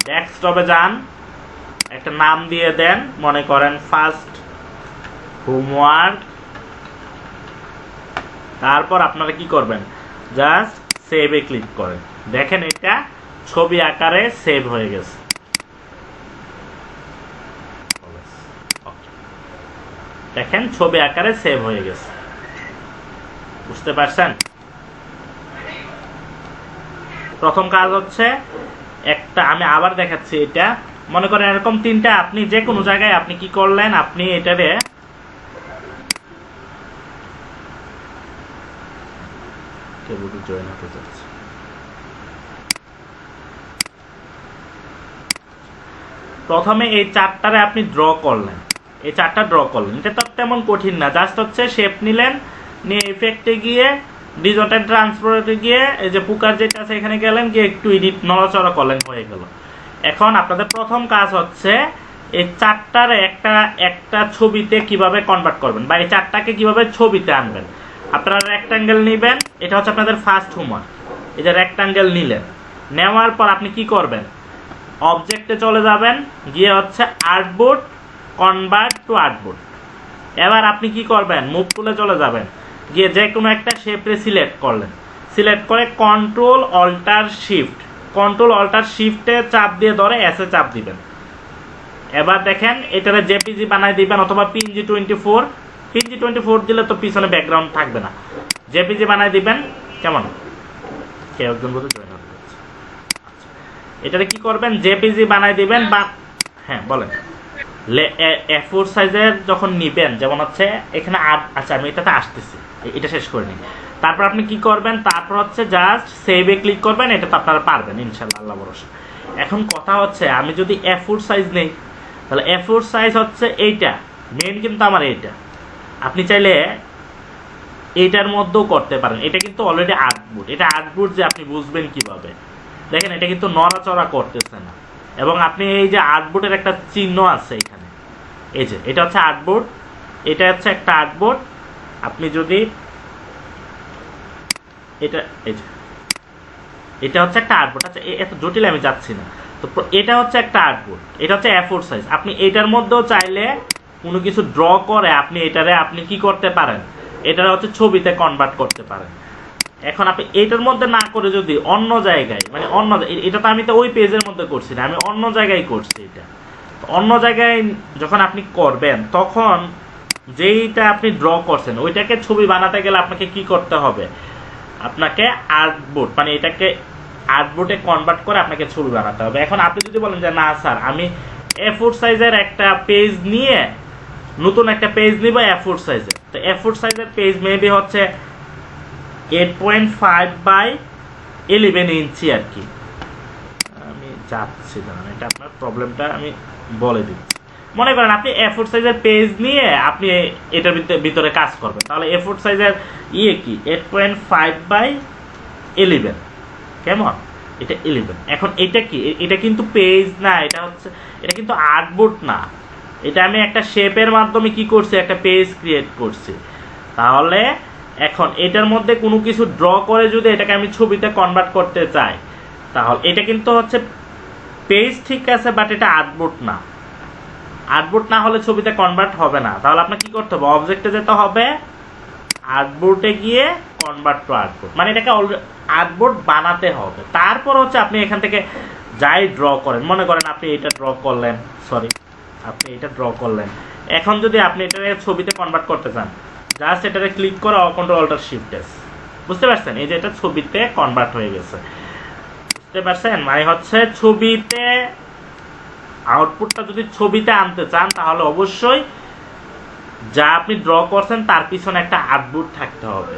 ডেস্কটপে যান, একটা নাম দিয়ে দেন, মনে করেন ফার্স্ট হোমওয়ার্ক। তারপর আপনারা কি করবেন? জাস্ট সেভে ক্লিক করেন। দেখেন এটা ছবি আকারে সেভ হয়ে গেছে। দেখেন ছবি আকারে সেভ হয়ে গেছে। বুঝতে পারছেন? প্রথম কাজ হচ্ছে একটা, আমি আবার দেখাচ্ছি। এটা মনে করেন এরকম তিনটা, আপনি যে কোনো জায়গায় আপনি কি করলেন, আপনি এটারে জয়েন হতে যাচ্ছে। প্রথমে এই চারটারে আপনি ড্র করলেন, এই চারটা ড্র করলেন। এটা তো তেমন কঠিন না, জাস্ট হচ্ছে শেপ নিলেন, নিয়ে ইফেক্টে গিয়ে ডিজট এন্ড ট্রান্সফর্মে গিয়ে এই যে পুকার যেটা আছে এখানে গেলেন, গিয়ে একটু এডিট নড়াচড়া করলেন, হয়ে গেল। এখন আপনাদের প্রথম কাজ হচ্ছে এই চারটার একটা একটা ছবিতে কিভাবে কনভার্ট করবেন, বা এই চারটাকে কিভাবে ছবিতে আনবেন। আপনারা রেক্ট্যাঙ্গেল নেবেন, এটা হচ্ছে আপনাদের ফার্স্ট হোমওয়ার্ক। এই যে রেক্ট্যাঙ্গেল নিলেন, নেওয়ার পর আপনি কি করবেন? অবজেক্টে চলে যাবেন, গিয়ে হচ্ছে আর্টবোর্ড, কনভার্ট টু আর্টবোর্ড। এবার আপনি কি করবেন? মুভ টুলে চলে যাবেন, গিয়ে যে কোনো একটা শেপে সিলেক্ট করলেন, সিলেক্ট করে control alter shift, control alter শিফটে চাপ দিয়ে ধরে এসে চাপ দিবেন। এবার দেখেন এটারে জেপিজি বানাই দিবেন অথবা পিএনজি 24 দিলে তো পিছনে ব্যাকগ্রাউন্ড থাকবে না, জেপিজি বানাই দিবেন। কেমন, কেউ একজন বলতে জয়েন হতে যাচ্ছে। আচ্ছা, এটারে কি করবেন, জেপিজি বানাই দিবেন বা হ্যাঁ বলেন A4 সাইজের যখন নিবেন, যেমন হচ্ছে এখানে আচ্ছা আমি এটাতে আসতেছি, এটা শেষ করে নিই। তারপর আপনি কি করবেন, তারপর হচ্ছে জাস্ট সেভে ক্লিক করবেন। এটা তো আপনারা পারবেন ইনশাআল্লাহ, আল্লাহ ভরসা। এখন কথা হচ্ছে আমি যদি A4 সাইজ নেই, তাহলে A4 সাইজ হচ্ছে এইটা মেন, কিন্তু আমার এইটা। আপনি চাইলে এইটার মধ্যেও করতে পারেন, এটা কিন্তু অলরেডি আর্টবোর্ড। এটা আর্টবোর্ড যে আপনি বুঝবেন কিভাবে, দেখেন এটা কিন্তু নড়াচড়া করতেছে না। এবং আপনি এই যে আর্টবোর্ডের একটা চিহ্ন আছে এখানে, এই যে এটা হচ্ছে আর্টবোর্ড, এটা হচ্ছে একটা আর্টবোর্ড। আপনি যদি এটা এই যে এটা হচ্ছে একটা আর্টবোর্ড। আচ্ছা এত জটিল আমি যাচ্ছি না। তো এটা হচ্ছে একটা আর্টবোর্ড, এটা হচ্ছে A4 সাইজ। আপনি এটার মধ্যেও চাইলে কোনো কিছু ড্র করে আপনি এটারে আপনি কি করতে পারেন, এটারে হচ্ছে ছবিতে কনভার্ট করতে পারেন। এখন আপনি এটার মধ্যে না করে যদি অন্য জায়গায়, মানে অন্য, এটা তো আমি তো ওই পেজের মধ্যে করছি না, আমি অন্য জায়গায় করছি। এটা অন্য জায়গায় যখন আপনি করবেন, তখন যেইটা আপনি ড্র করছেন ওইটাকে ছবি বানাতে গেলে আপনাকে কি করতে হবে, আপনাকে আর্টবোর্ড, মানে এটাকে আর্টবোর্ডে কনভার্ট করে আপনাকে ছবি বানাতে হবে। এখন আপনি যদি বলেন যে না স্যার আমি A4 সাইজের একটা পেজ নিয়ে নতুন একটা পেজ নিব A4 সাইজের, তো A4 সাইজের পেজ মেবি হচ্ছে 8.5 বাই 11 ইঞ্চি আর কি। আমি যাচ্ছি না, এটা আপনার প্রবলেমটা আমি বলে দিচ্ছি। মনে করেন আপনি A4 সাইজের পেজ নিয়ে আপনি এটার ভিতরে কাজ করবেন, তাহলে A4 সাইজের কি 8.5 বাই 11, কেমন, এটা 11। এখন এটা কি, এটা কিন্তু পেজ না, এটা কিন্তু আর্টবোর্ড না। এটা আমি একটা শেপের মাধ্যমে কি করছি, একটা পেজ ক্রিয়েট করছি। তাহলে এখন এটার মধ্যে কোনো কিছু ড্র করে যদি এটাকে আমি ছবিতে কনভার্ট করতে চাই, তাহলে এটা কিন্তু হচ্ছে পেজ, ঠিক আছে, বাট এটা আর্টবোর্ড না। আর্টবোর্ড না হলে ছবিতে কনভার্ট হবে না। তাহলে আপনাকে কি করতে হবে, অবজেক্টে যেতে হবে, আর্টবোর্ডে গিয়ে কনভার্ট টু আর্টবোর্ড, মানে এটাকে আর্টবোর্ড বানাতে হবে। তারপর হচ্ছে আপনি এখান থেকে যাই ড্র করেন, মনে করেন আপনি এটা ড্র করলেন, আপনি এটা ড্র করলেন। এখন যদি আপনি এটাকে ছবিতে কনভার্ট করতে চান, জাস্ট এটাতে ক্লিক করে কন্ট্রোল অল্টার শিফট এস, বুঝতে পারছেন, এই যে এটা ছবিতে কনভার্ট হয়ে গেছে, বুঝতে পারছেন। মানে হচ্ছে ছবিতে আউটপুটটা যদি ছবিতে আনতে চান, তাহলে অবশ্যই যা আপনি ড্র করছেন তার পিছনে একটা আর্টবোর্ড থাকতে হবে,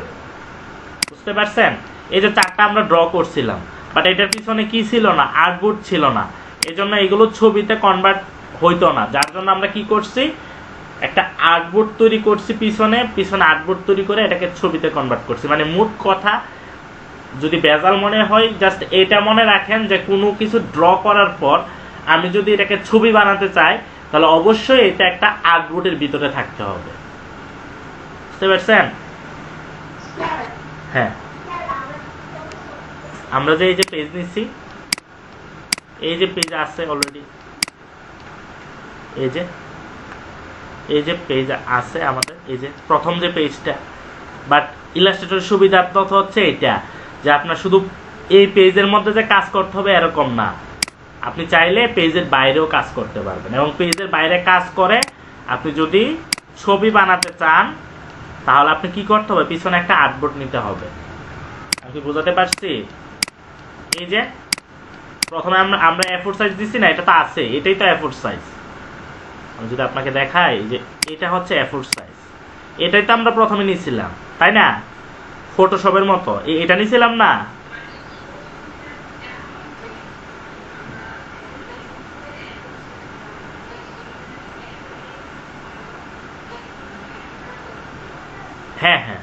বুঝতে পারছেন। এই যে চারটা আমরা ড্র করছিলাম, বাট এটার পিছনে কি ছিল না, আর্টবোর্ড ছিল না, এই জন্য এগুলো ছবিতে কনভার্ট হইতো না। যার জন্য আমরা কি করছি, একটা আর্টবোর্ড তৈরি করছি, পিছনে আর্টবোর্ড তৈরি করে এটাকে ছবিতে কনভার্ট করছি। মানে মোট কথা, যদি বেজাল মনে হয়, জাস্ট এটা মনে রাখেন যে কোনো কিছু ড্র করার পর আমি যদি এটাকে ছবি বানাতে চাই, তাহলে অবশ্যই এটা একটা আর্টবোর্ডের ভিতরে থাকতে হবে, বুঝতে পারছেন। হ্যাঁ, আমরা যে এই যে পেজ নিচ্ছি, এই যে পেজ আছে অলরেডি, এই যে পেজ আছে আমাদের, এই যে প্রথম যে পেজটা। বাট ইলাস্ট্রেটরের সুবিধার্থ হচ্ছে এটা যে আপনার শুধু এই পেজের মধ্যে যে কাজ করতে হবে এরকম না, আপনি চাইলে পেজের বাইরেও কাজ করতে পারবেন। এবং পেজের বাইরে কাজ করে আপনি যদি ছবি বানাতে চান, তাহলে আপনি কি করতে হবে, পিছনে একটা আর্টবোর্ড নিতে হবে। আমি কি বোঝাতে পারছি? এই যে প্রথমে আমরা A4 সাইজ দিচ্ছি না, এটা তো আছে, এটাই তো A4 সাইজ। আমি যদি আপনাকে দেখাই যে এটা হচ্ছে A4 সাইজ, এটাই তো আমরা প্রথমে নিয়েছিলাম, তাই না, ফটোশপের মতো এটা নিয়েছিলাম না। হ্যাঁ হ্যাঁ,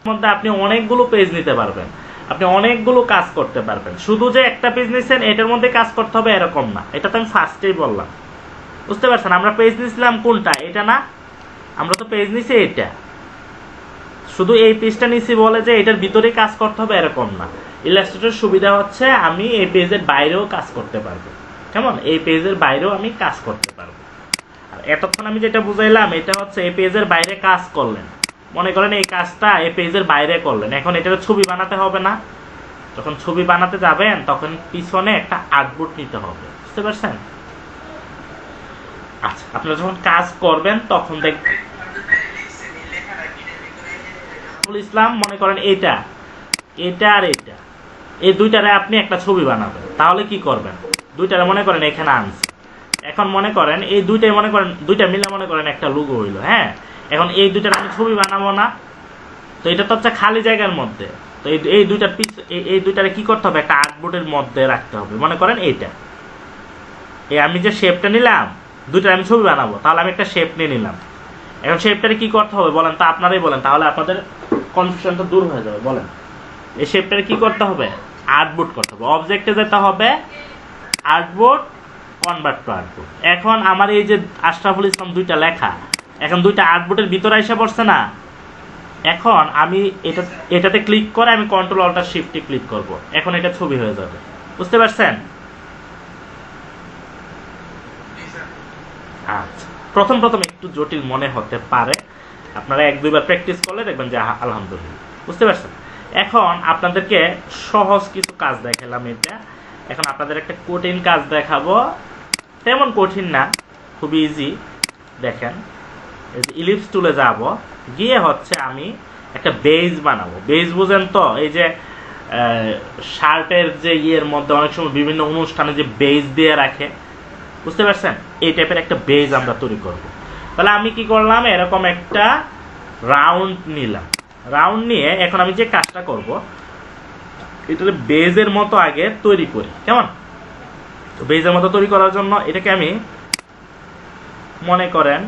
মধ্যে আপনি অনেকগুলো পেজ নিতে পারবেন, আপনি অনেকগুলো কাজ করতে পারবেন। শুধু যে একটা পেজ নিচ্ছেন এটার মধ্যে কাজ করতে হবে এরকম না, এটা তো আমি ফার্স্টেই বললাম, বুঝতে পারছেন। আমরা পেজ নিয়েছিলাম কোনটা, এটা না, আমরা তো পেজ নিছি এটা, শুধু এই পেজটা নিছি বলে যে এটার ভিতরেই কাজ করতে হবে এরকম না। ইলাস্ট্রেটর সুবিধা হচ্ছে আমি এই পেজের বাইরেও কাজ করতে পারবো, কেমন, এই পেজের বাইরেও আমি কাজ করতে পারবো। আর এতক্ষণ আমি যেটা বুঝাইলাম, এটা হচ্ছে এই পেজের বাইরে কাজ করলেন, মনে করেন এই কাজটা এই পেজের বাইরে করলেন, এখন এটার ছবি বানাতে হবে না। যখন ছবি বানাতে যাবেন তখন পিছনে একটা আর্টবোর্ড নিতে হবে, বুঝতে পারছেন। আচ্ছা, আপনারা যখন কাজ করবেন তখন দেখবেন ইসলাম মনে করেন এটা আর এটা, এই দুইটারে আপনি একটা ছবি বানাবেন। তাহলে কি করবেন, দুইটারে মনে করেন এখানে আনছে, এখন মনে করেন এই দুইটাই মনে করেন দুইটা মিলে মনে করেন একটা লোগো হইলো। হ্যাঁ, এখন এই দুইটার আমি ছবি বানাবো না, তো এটা তো হচ্ছে খালি জায়গার মধ্যে। তো এই দুইটার এই দুইটারে কি করতে হবে, একটা আর্টবোর্ডের মধ্যে রাখতে হবে। মনে করেন এইটা, এই আমি যে শেপটা নিলাম, দুইটার আমি ছবি বানাবো, তাহলে আমি একটা শেপ নিয়ে নিলাম। এখন শেপটারে কি করতে হবে বলেন তো, আপনারাই বলেন, তাহলে আপনাদের কনফিউশনটা দূর হয়ে যাবে। বলেন, এই শেপটারে কি করতে হবে, আর্টবোর্ড করতে হবে, অবজেক্টে যেতে হবে, আর্টবোর্ড, কনভার্ট টু আর্টবোর্ড। এখন আমার এই যে আশরাফুল ইসলাম দুইটা লেখা, এখন দুইটা আর্টবোর্ডের ভিতরে এসে পড়ছে না। এখন আমি এটাতে ক্লিক করে আমি কন্ট্রোল অল্টার শিফটে ক্লিক করব, এখন এটা ছবি হয়ে যাবে। বুঝতে পারছেন? আচ্ছা, প্রথম একটু জটিল মনে হতে পারে, আপনারা এক দুইবার প্র্যাকটিস করলে দেখবেন যে আলহামদুলিল্লাহ বুঝতে পারছেন। এখন আপনাদেরকে সহজ কিছু কাজ দেখালাম এটা, এখন আপনাদের একটা কঠিন কাজ দেখাবো, তেমন কঠিন না, খুব ইজি। দেখেন, এই যে ইলিপস টুলে যাব, গিয়ে হচ্ছে আমি একটা বেজ বানাবো। বেজ বুঝেন তো, এই যে শার্টের যে ইয়ের মধ্যে অনেক সময় বিভিন্ন অনুষ্ঠানে যে বেজ দিয়ে রাখে, বুঝতে পারছেন, এই টাইপের একটা বেজ আমরা তৈরি করব। তাহলে আমি কি করলাম, এরকম একটা রাউন্ড নিলাম, রাউন্ড নিয়ে এখন আমি যে কাজটা করব, এটা বেজের মতো আগে তৈরি করি। কেমন? তো বেজের মতো তৈরি করার জন্য এটাকে আমি মনে করেন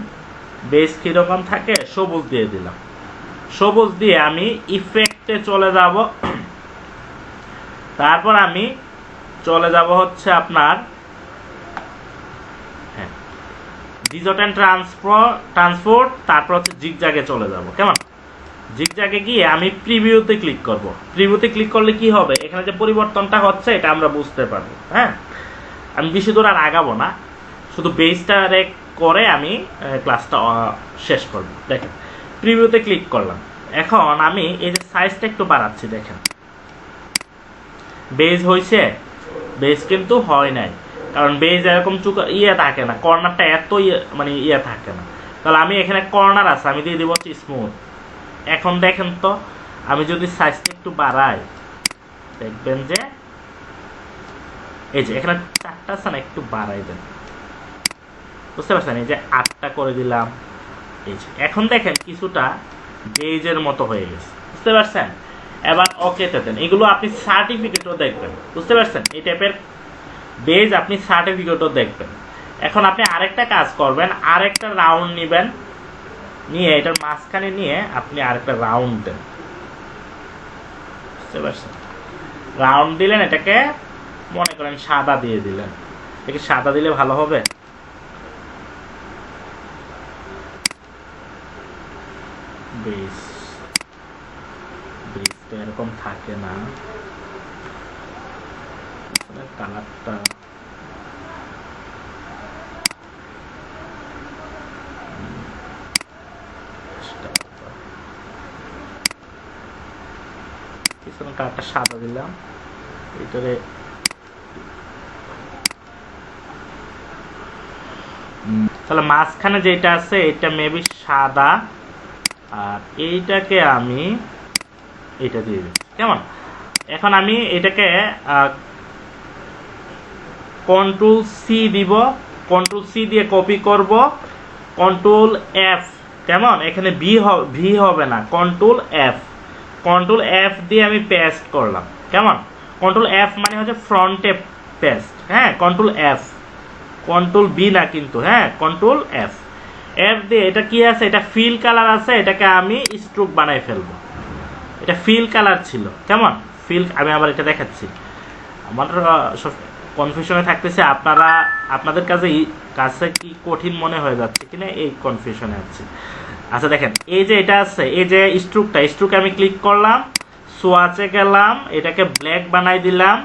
বেজ কিরকম থাকে, সবুজ দিয়ে দিলাম। সবুজ দিয়ে আমি ইফেক্টে চলে যাব, তারপর আমি চলে যাব হচ্ছে আপনার ডিজট অ্যান্ড ট্রান্সপোর্ট, তারপর হচ্ছে জিগজ্যাগে চলে যাব। কেমন? জিগজ্যাগে গিয়ে আমি প্রিভিউতে ক্লিক করব। প্রিভিউতে ক্লিক করলে কি হবে, এখানে যে পরিবর্তনটা হচ্ছে এটা আমরা বুঝতে পারবো। হ্যাঁ, আমি বেশি দূর আর আগাবো না, শুধু বেসটা করে আমি ক্লাসটা শেষ করব। দেখেন, প্রিভিউতে ক্লিক করলাম, এখন আমি এই যে সাইজটা একটু বাড়াচ্ছি। দেখেন, বেজ হয়েছে, বেজ কিন্তু হয় নাই, কারণ বেজ এরকম ইয়ে থাকে না, কর্নারটা এত মানে ইয়ে থাকে না। তাহলে আমি এখানে কর্নার আছে, আমি দিয়ে দিব স্মুথ। এখন দেখেন তো, আমি যদি সাইজটা একটু বাড়াই, দেখবেন যে এই যে এখানে 4টা আছে না, একটু বাড়াই দেন। বুঝতে পারছেন? এই যে 8টা করে দিলাম, এই যে এখন দেখেন কিছুটা বেজের মতো হয়ে গেছে। বুঝতে পারছেন? এবার ওকেতে দেন। এগুলো আপনি সার্টিফিকেটও দেখবেন। বুঝতে পারছেন? এই টাইপের বেজ আপনি সার্টিফিকেটও দেখবেন। এখন আপনি আরেকটা কাজ করবেন, আরেকটা রাউন্ড নেবেন, নিয়ে এটার মাঝখানে নিয়ে আপনি আরেকটা রাউন্ড দেন। বুঝতে পারছেন? রাউন্ড দিলেন, এটাকে মনে করেন সাদা দিয়ে দিলেন। এটাকে সাদা দিলে ভালো হবে। বেজ তো এরকম থাকে না, কালারটা কালারটা সাদা দিলাম, এটারে তাহলে মাঝখানে যেটা আছে এটা মেবি সাদা, আর এইটাকে আমি এটা দিয়ে দিচ্ছি। কেমন? এখন আমি এটাকে কন্ট্রোল সি দিব, কন্ট্রোল সি দিয়ে কপি করব, কন্ট্রোল এফ। কেমন? এখানে ভি হবে না, কন্ট্রোল এফ দিয়ে আমি পেস্ট করলাম। কেমন? কন্ট্রোল এফ মানে হচ্ছে ফ্রন্টে পেস্ট। হ্যাঁ, কন্ট্রোল এফ, কন্ট্রোল বি না কিন্তু। হ্যাঁ, কন্ট্রোল এফ দিয়ে এটা কি আছে, এটা ফিল কালার আছে, এটাকে আমি স্ট্রোক বানাই ফেলবো। এটা ফিল কালার ছিল। কেমন? ফিল, আমি আবার এটা দেখাচ্ছি। আমার সব কনফিউশনে থাকতেছে, আপনাদের কাছে কি কঠিন মনে হয়ে যাচ্ছে কিনা, এই কনফিউশনে আছে। আচ্ছা দেখেন, এই যে এটা আছে, এই যে স্ট্রোকে আমি ক্লিক করলাম, সোয়াচে গেলাম, এটাকে ব্ল্যাক বানাই দিলাম,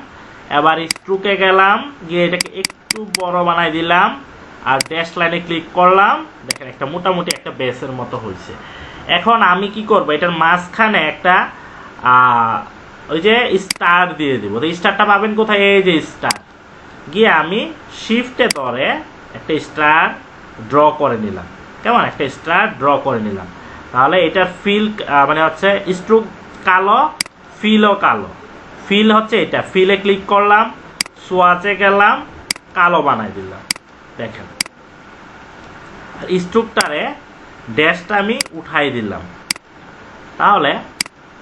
এবার স্ট্রোকে গেলাম, গিয়ে এটাকে একটু বড় বানাই দিলাম, আর ড্যাশ লাইনে ক্লিক করলাম। দেখেন, একটা মোটামুটি একটা বেসের মতো হয়েছে। এখন আমি কি করব, এটার মাঝখানে একটা ওই যে স্টার দিয়ে দিব। স্টারটা পাবেন কোথায়, এই যে স্টার, গিয়ে আমি শিফটে ধরে একটা স্টার ড্র করে নিলাম, কেমন একটা স্টার ড্র করে নিলাম। তাহলে এটার ফিল মানে হচ্ছে স্ট্রোক কালো, ফিলও কালো। ফিল হচ্ছে এটা, ফিলে ক্লিক করলাম, সোয়াচে গেলাম, কালো বানাই দিলাম, দেখেন। আর স্ট্রোকটারে ড্যাশটা আমি উঠাই দিলাম। তাহলে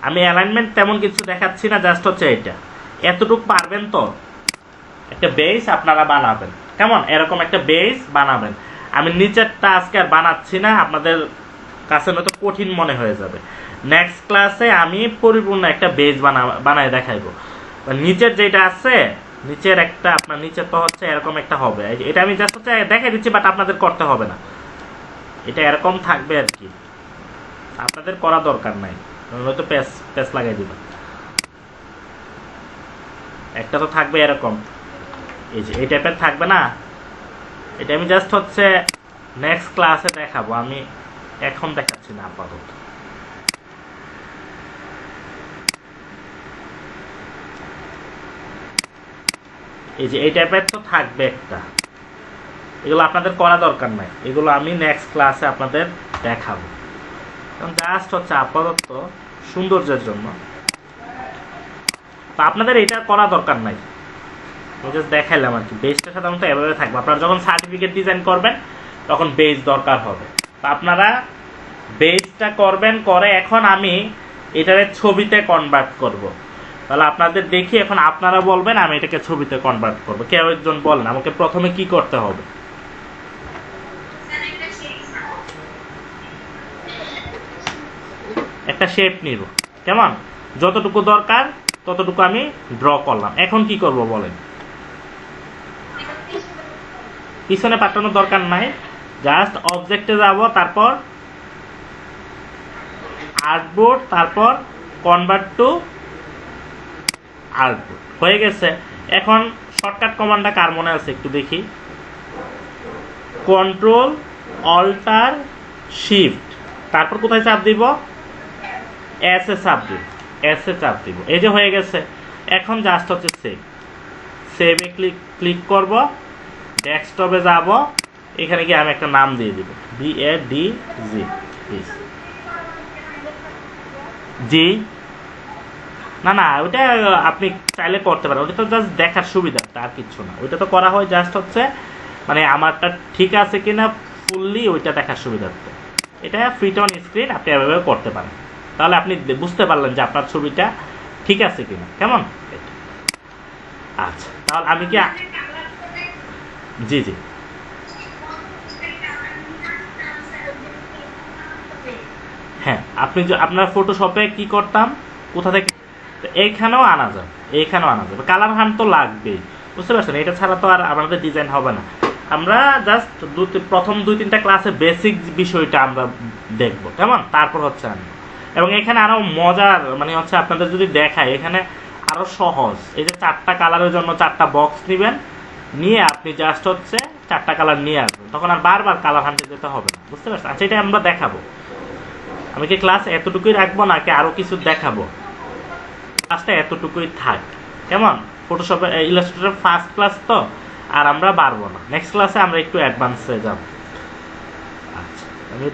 আমি অ্যালাইনমেন্ট তেমন কিছু দেখাচ্ছি না, জাস্ট হচ্ছে এটা। এতটুকু পারবেন তো একটা বেস আপনারা বানাবেন, কেমন এরকম একটা বেস বানাবেন। আমি নিচেরটা আজকে আর বানাচ্ছি না, আপনাদের কাছে নয়তো কঠিন মনে হয়ে যাবে। নেক্সট ক্লাসে আমি পরিপূর্ণ একটা বেস বানায় দেখাইবো। নিচের যেটা আছে, নিচের একটা আপনার নিচের তো হচ্ছে এরকম একটা হবে, এটা আমি জাস্ট হচ্ছে দেখাই দিচ্ছি, বাট আপনাদের করতে হবে না, এটা এরকম থাকবে আর কি, আপনাদের করা দরকার নাই, হয়তো প্যাচ লাগাই দিবেন। একটা তো থাকবে এরকম, এই যে এই টাইপের থাকবে না, এটা আমি জাস্ট হচ্ছে নেক্সট ক্লাসে দেখাবো, আমি এখন দেখাচ্ছি না আপাতত। এই যে এই টাইপের তো থাকবে একটা, এগুলো আপনাদের করা দরকার নাই, এগুলো আমি নেক্সট ক্লাসে আপনাদের দেখাবো। জাস্ট হচ্ছে আপাতত সৌন্দর্যের জন্য, তো আপনাদের এটা করা দরকার নাই, জাস্ট দেখাইলাম আর কি। বেসটা সাধারণত এভাবে থাকবে, আপনারা যখন সার্টিফিকেট ডিজাইন করবেন তখন বেস দরকার হবে, তো আপনারা বেসটা করবেন। করে এখন আমি এটারে ছবিতে কনভার্ট করব। তাহলে আপনাদের দেখি, এখন আপনারা বলবেন আমি এটাকে ছবিতে কনভার্ট করব। কেউ একজন বলেন আমাকে প্রথমে কি করতে হবে। একটা শেপ নিব, কেমন যতটুকু দরকার ততটুকু আমি ড্র করলাম। এখন কি করব বলেন, পিছনে পাঠানোর দরকার নাই, জাস্ট অবজেক্টে যাব, তারপর আর্টবোর্ড, তারপর কনভার্ট টু আর্টবোর্ড, হয়ে গেছে। এখন শর্টকাট কমান্ডটা কার মনে আছে একটু দেখি, কন্ট্রোল অল্টার শিফট, তারপর কোথায় চাপ দিব, এস এ চাপ দিব, এস এ চাপ দিব, এই যে হয়ে গেছে। এখন জাস্ট হচ্ছে সেভে ক্লিক করব, ডেস্কটপে যাব, এখানে গিয়ে আমি একটা নাম দিয়ে দিব, BADG জি। না ওইটা আপনি চাইলে করতে পারেন, ওটা তো জাস্ট দেখার সুবিধা, আর কিচ্ছু না। ওইটা তো করা হয় জাস্ট হচ্ছে মানে আমারটা ঠিক আছে কিনা ফুললি ওইটা দেখার সুবিধার্থে। এটা ফিট অন স্ক্রিন আপনি এভাবে করতে পারেন, তাহলে আপনি বুঝতে পারলেন যে আপনার ছবিটা ঠিক আছে কিনা, কেমন। আচ্ছা, তাহলে আমি কি জি হ্যাঁ, আপনি আপনার ফটোশপে কি করতাম, কোথা থেকে, এইখানেও আনা যাবে, এইখানেও আনা যাবে। কালার হান তো লাগবেই, বুঝতে পারছেন, এটা ছাড়া তো আর আমাদের ডিজাইন হবে না। আমরা জাস্ট প্রথম 2-3টা ক্লাসে বেসিক বিষয়টা আমরা দেখবো, কেমন, তারপর হচ্ছে আনবো। এবং এখানে আরো মজার মানে হচ্ছে আপনাদের যদি দেখায়, এখানে আরো সহজ, এই যে 4টা কালারের জন্য 4টা বক্স নেবেন, নিয়ে আপনি জাস্ট হচ্ছে 4টা কালার নিয়ে আসবেন, তখন আর বারবার কালার হান্টে যেতে হবে না, বুঝতে পারছেন। আচ্ছা, এটা আমরা দেখাবো। আমি কি ক্লাস এতটুকুই রাখবো নাকি আরো কিছু দেখাবো? ক্লাসটা এতটুকুই থাক, কেমন। ফটোশপে ইলাস্ট্রেটর ফার্স্ট ক্লাস তো, আর আমরা পারবো না। নেক্সট ক্লাসে আমরা একটু অ্যাডভান্সে যাব।